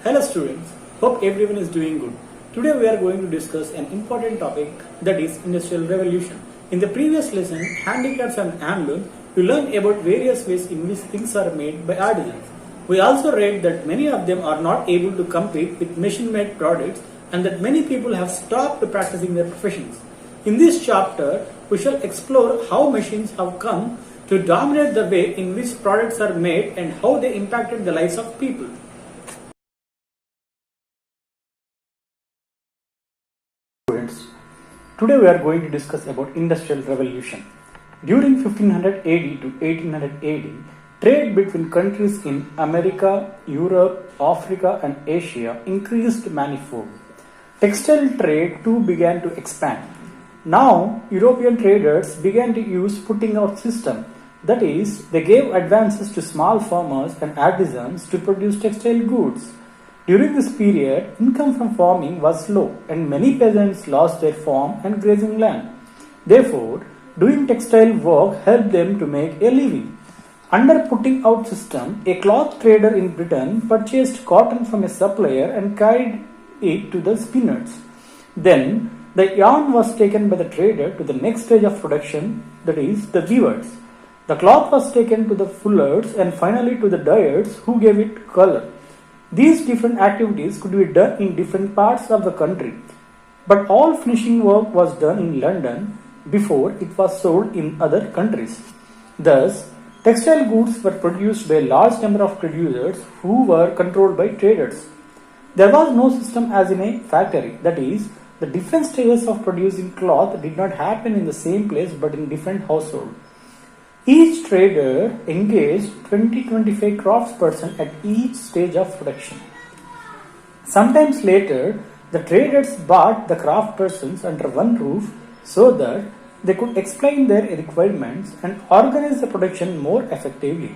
Hello students, hope everyone is doing good. Today we are going to discuss an important topic, that is Industrial Revolution. In the previous lesson, Handicrafts and Handloom, we learned about various ways in which things are made by artisans. We also read that many of them are not able to compete with machine-made products and that many people have stopped practicing their professions. In this chapter, we shall explore how machines have come to dominate the way in which products are made and how they impacted the lives of people. Students, today we are going to discuss about Industrial Revolution. During 1500 AD to 1800 AD, trade between countries in America, Europe, Africa and Asia increased manifold. Textile trade too began to expand. Now, European traders began to use putting out system. That is, they gave advances to small farmers and artisans to produce textile goods. During this period, income from farming was low and many peasants lost their farm and grazing land. Therefore, doing textile work helped them to make a living. Under putting out system, a cloth trader in Britain purchased cotton from a supplier and carried it to the spinners. Then, the yarn was taken by the trader to the next stage of production, that is, the weavers. The cloth was taken to the fullers and finally to the dyers who gave it color. These different activities could be done in different parts of the country, but all finishing work was done in London before it was sold in other countries. Thus, textile goods were produced by a large number of producers who were controlled by traders. There was no system as in a factory, that is, the different stages of producing cloth did not happen in the same place but in different households. Each trader engaged 20-25 craftspersons at each stage of production. Sometimes later, the traders brought the craftspersons under one roof so that they could explain their requirements and organize the production more effectively.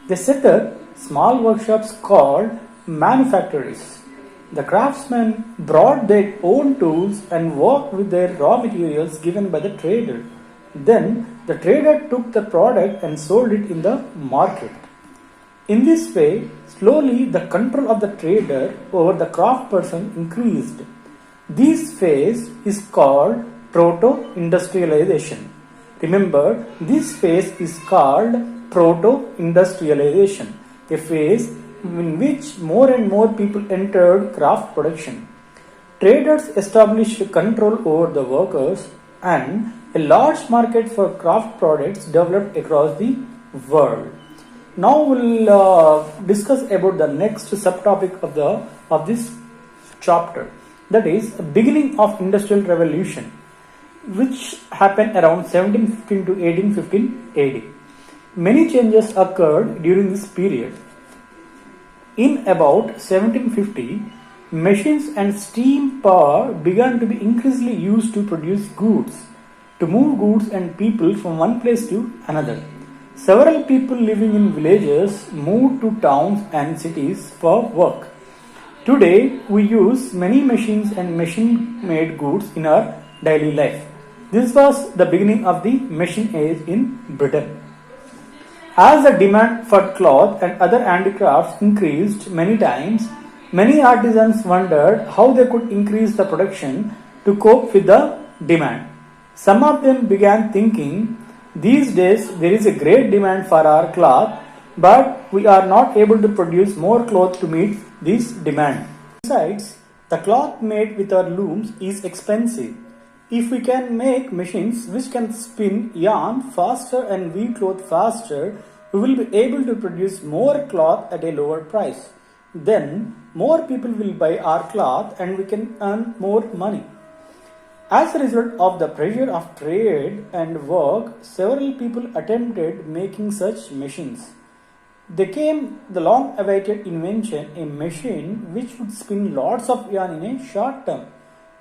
They set up small workshops called manufactories. The craftsmen brought their own tools and worked with their raw materials given by the trader. Then the trader took the product and sold it in the market. In this way, slowly the control of the trader over the craftsperson increased. This phase is called proto-industrialization. Remember, this phase is called proto-industrialization, a phase in which more and more people entered craft production. Traders established control over the workers and a large market for craft products developed across the world. Now we'll discuss about the next subtopic of this chapter, that is beginning of Industrial Revolution, which happened around 1715 to 1815 AD. Many changes occurred during this period. In about 1750, machines and steam power began to be increasingly used to produce goods, to move goods and people from one place to another. Several people living in villages moved to towns and cities for work. Today, we use many machines and machine-made goods in our daily life. This was the beginning of the machine age in Britain. As the demand for cloth and other handicrafts increased many times, many artisans wondered how they could increase the production to cope with the demand. Some of them began thinking, these days there is a great demand for our cloth, but we are not able to produce more cloth to meet this demand. Besides, the cloth made with our looms is expensive. If we can make machines which can spin yarn faster and weave cloth faster, we will be able to produce more cloth at a lower price. Then, more people will buy our cloth and we can earn more money. As a result of the pressure of trade and work, several people attempted making such machines. There came the long-awaited invention, a machine which would spin lots of yarn in a short term.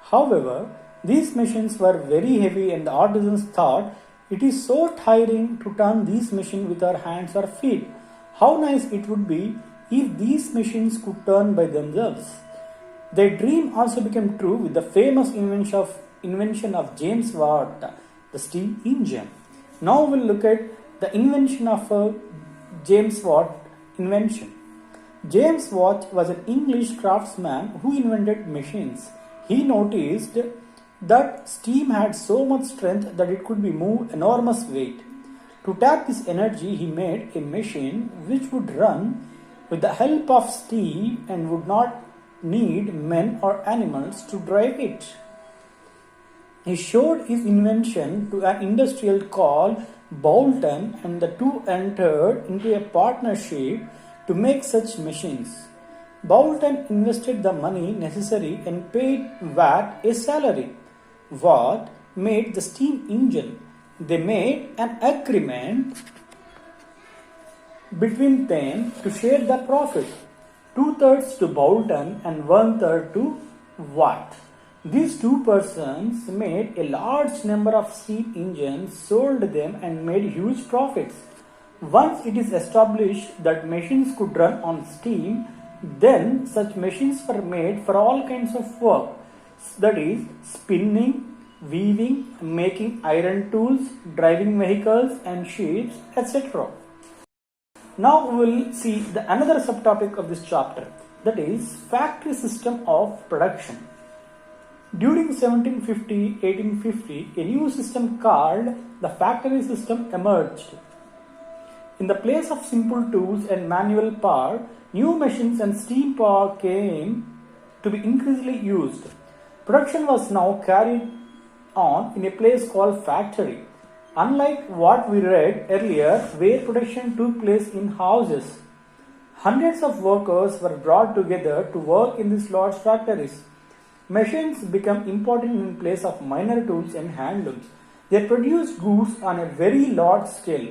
However, these machines were very heavy and the artisans thought, it is so tiring to turn these machines with our hands or feet. How nice it would be if these machines could turn by themselves. Their dream also became true with the famous invention of James Watt, the steam engine. Now we'll look at the invention of James Watt invention. James Watt was an English craftsman who invented machines. He noticed that steam had so much strength that it could be moved enormous weight. To tap this energy, he made a machine which would run with the help of steam and would not need men or animals to drive it. He showed his invention to an industrial called Boulton, and the two entered into a partnership to make such machines. Boulton invested the money necessary and paid Watt a salary. Watt made the steam engine. They made an agreement between them to share the profit, 2/3 to Boulton and 1/3 to Watt. These two persons made a large number of steam engines, sold them, and made huge profits. Once it is established that machines could run on steam, then such machines were made for all kinds of work, that is, spinning, weaving, making iron tools, driving vehicles and ships, etc. Now we will see another subtopic of this chapter, that is factory system of production. During 1750-1850, a new system called the factory system emerged. In the place of simple tools and manual power, new machines and steam power came to be increasingly used. Production was now carried on in a place called factory. Unlike what we read earlier, where production took place in houses, hundreds of workers were brought together to work in these large factories. Machines become important in place of minor tools and handlooms. They produced goods on a very large scale.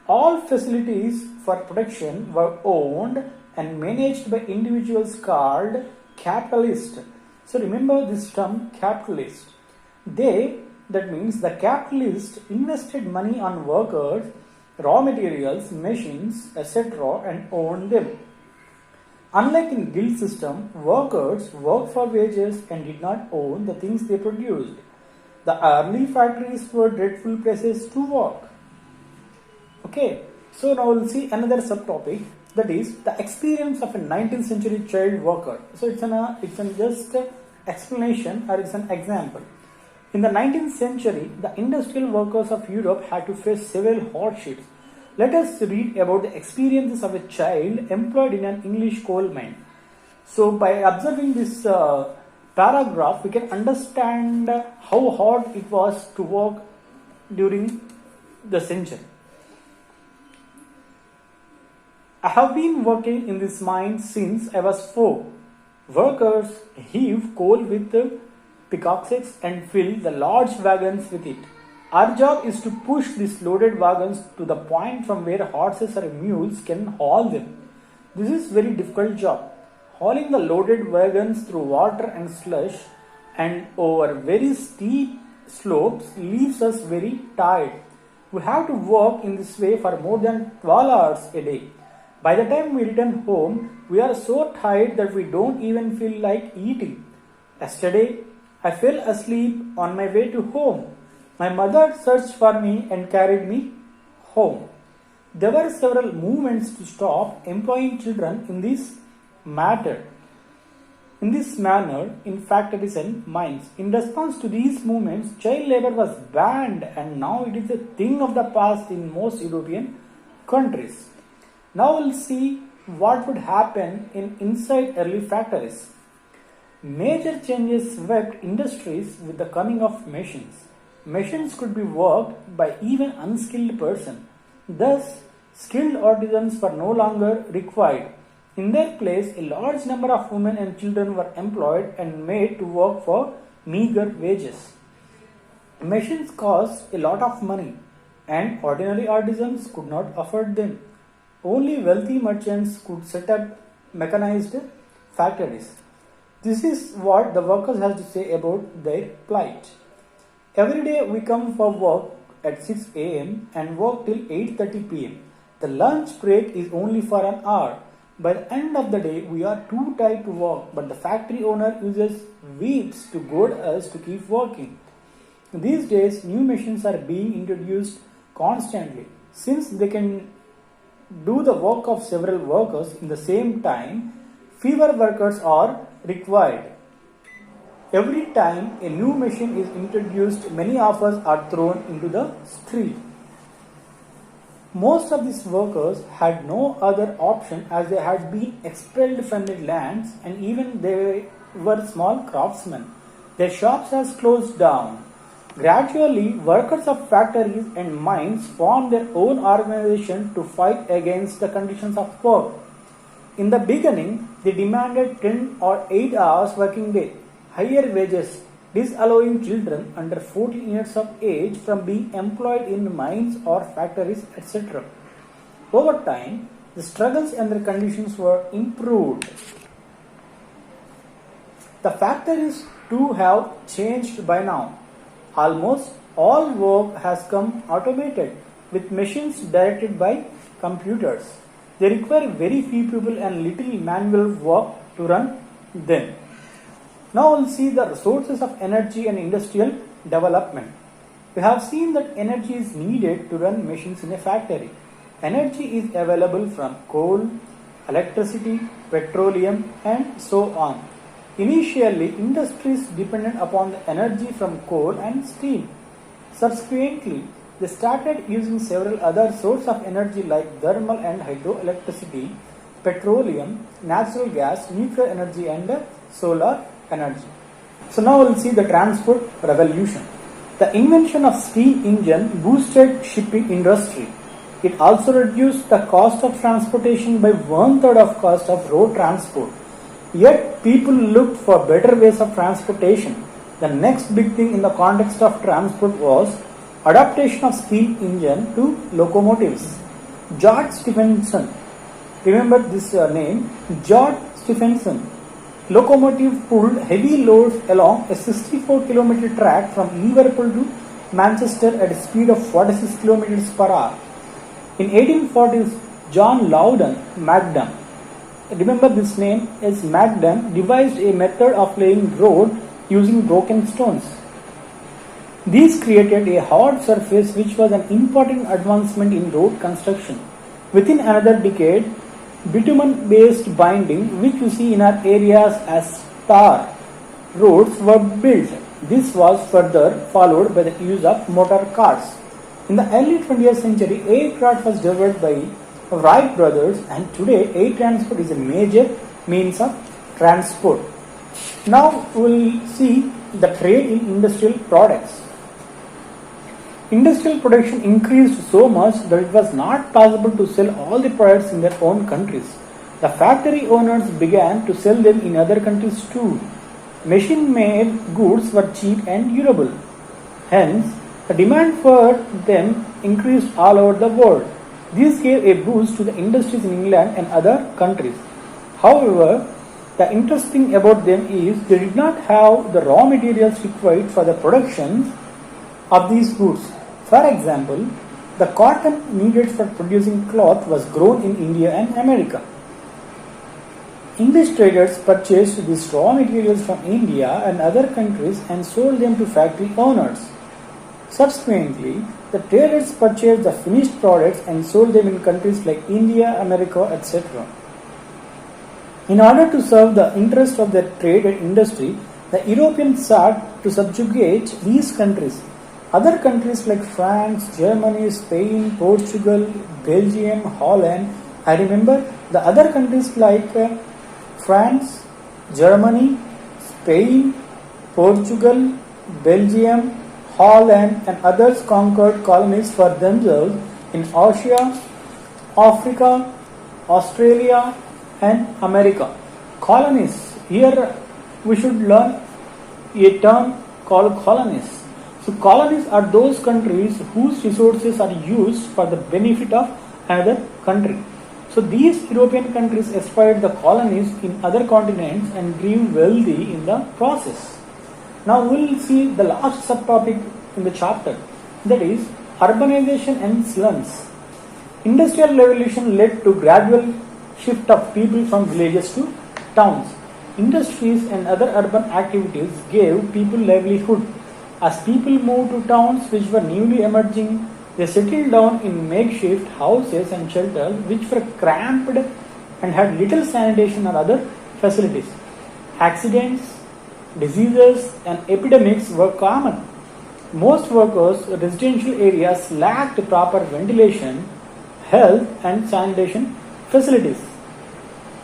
All facilities for production were owned and managed by individuals called capitalists. So remember this term, capitalist. That means the capitalists invested money on workers, raw materials, machines, etc. and owned them. Unlike in guild system, workers worked for wages and did not own the things they produced. The early factories were dreadful places to work. Okay, so now we'll see another subtopic, that is the experience of a 19th century child worker. So it's just explanation, or it's an example. In the 19th century, the industrial workers of Europe had to face several hardships. Let us read about the experiences of a child employed in an English coal mine. So by observing this paragraph, we can understand how hard it was to work during the century. I have been working in this mine since I was 4. Workers heave coal with pickaxes and fill the large wagons with it. Our job is to push these loaded wagons to the point from where horses or mules can haul them. This is very difficult job. Hauling the loaded wagons through water and slush and over very steep slopes leaves us very tired. We have to work in this way for more than 12 hours a day. By the time we return home, we are so tired that we don't even feel like eating. Yesterday, I fell asleep on my way to home. My mother searched for me and carried me home. There were several movements to stop employing children in this manner in factories and mines. In response to these movements, child labor was banned, and now it is a thing of the past in most European countries. Now we'll see what would happen inside early factories. Major changes swept industries with the coming of machines. Machines could be worked by even unskilled person. Thus, skilled artisans were no longer required. In their place, a large number of women and children were employed and made to work for meager wages. Machines cost a lot of money, and ordinary artisans could not afford them. Only wealthy merchants could set up mechanized factories. This is what the workers have to say about their plight. Every day we come for work at 6 a.m. and work till 8:30 p.m. The lunch break is only for an hour. By the end of the day, we are too tired to work, but the factory owner uses weeds to goad us to keep working. These days, new machines are being introduced constantly. Since they can do the work of several workers in the same time, fewer workers are required. Every time a new machine is introduced, many of us are thrown into the street. Most of these workers had no other option as they had been expelled from their lands and even they were small craftsmen. Their shops has closed down. Gradually, workers of factories and mines formed their own organization to fight against the conditions of work. In the beginning, they demanded 10 or 8 hours working day, higher wages, disallowing children under 14 years of age from being employed in mines or factories, etc. Over time, the struggles and their conditions were improved. The factories too have changed by now. Almost all work has come automated with machines directed by computers. They require very few people and little manual work to run them. Now we'll see the sources of energy and industrial development. We have seen that energy is needed to run machines in a factory. Energy is available from coal, electricity, petroleum, and so on. Initially, industries depended upon the energy from coal and steam. Subsequently, they started using several other sources of energy like thermal and hydroelectricity, petroleum, natural gas, nuclear energy, and solar energy. So now we'll see the transport revolution. The invention of steam engine boosted shipping industry. It also reduced the cost of transportation by 1/3 of cost of road transport. Yet people looked for better ways of transportation. The next big thing in the context of transport was adaptation of steam engine to locomotives. George Stephenson, remember this name, George Stephenson. Locomotive pulled heavy loads along a 64-kilometer track from Liverpool to Manchester at a speed of 46 kilometers per hour. In 1840s, John Loudon Macdam, remember this name is Macdam, devised a method of laying road using broken stones. These created a hard surface which was an important advancement in road construction. Within another decade, bitumen-based binding, which you see in our areas as tar roads, were built. This was further followed by the use of motor cars. In the early 20th century, aircraft was developed by Wright brothers, and today air transport is a major means of transport. Now we will see the trade in industrial products. Industrial production increased so much that it was not possible to sell all the products in their own countries. The factory owners began to sell them in other countries too. Machine-made goods were cheap and durable. Hence, the demand for them increased all over the world. This gave a boost to the industries in England and other countries. However, the interesting about them is they did not have the raw materials required for the production of these goods. For example, the cotton needed for producing cloth was grown in India and America. English traders purchased these raw materials from India and other countries and sold them to factory owners. Subsequently, the traders purchased the finished products and sold them in countries like India, America, etc. In order to serve the interest of their trade and industry, the Europeans sought to subjugate these countries. Other countries like France, Germany, Spain, Portugal, Belgium, Holland. I remember the other countries like France, Germany, Spain, Portugal, Belgium, Holland and others conquered colonies for themselves in Asia, Africa, Australia and America. Colonies. Here we should learn a term called colonies. So colonies are those countries whose resources are used for the benefit of another country. So these European countries exploited the colonies in other continents and grew wealthy in the process. Now we will see the last subtopic in the chapter, that is urbanization and slums. Industrial revolution led to gradual shift of people from villages to towns. Industries and other urban activities gave people livelihood. As people moved to towns which were newly emerging, They settled down in makeshift houses and shelters which were cramped and had little sanitation or other facilities. Accidents, diseases, and epidemics were common. Most workers' residential areas lacked proper ventilation, health, and sanitation facilities.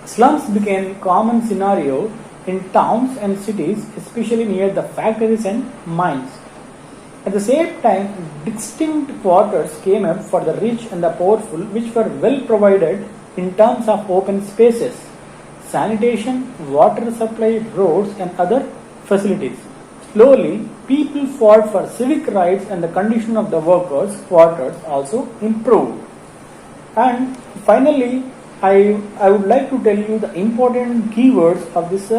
Slums became a common scenario in towns and cities, especially near the factories and mines. At the same time, distinct quarters came up for the rich and the powerful, which were well provided in terms of open spaces, sanitation, water supply, roads, and other facilities. Slowly, people fought for civic rights and the condition of the workers' quarters also improved. And finally, I would like to tell you the important keywords of this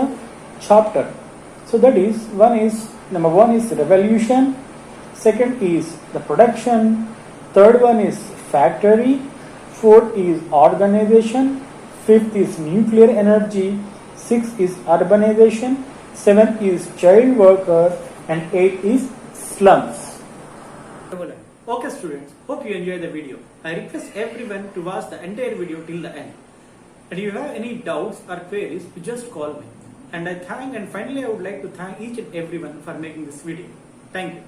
chapter. So that is, number one is revolution, second is the production, third one is factory, fourth is organization, fifth is nuclear energy, sixth is urbanization, seventh is child worker, and eighth is slums. Okay students, hope you enjoyed the video. I request everyone to watch the entire video till the end. And if you have any doubts or queries, you just call me. And finally I would like to thank each and everyone for making this video. Thank you.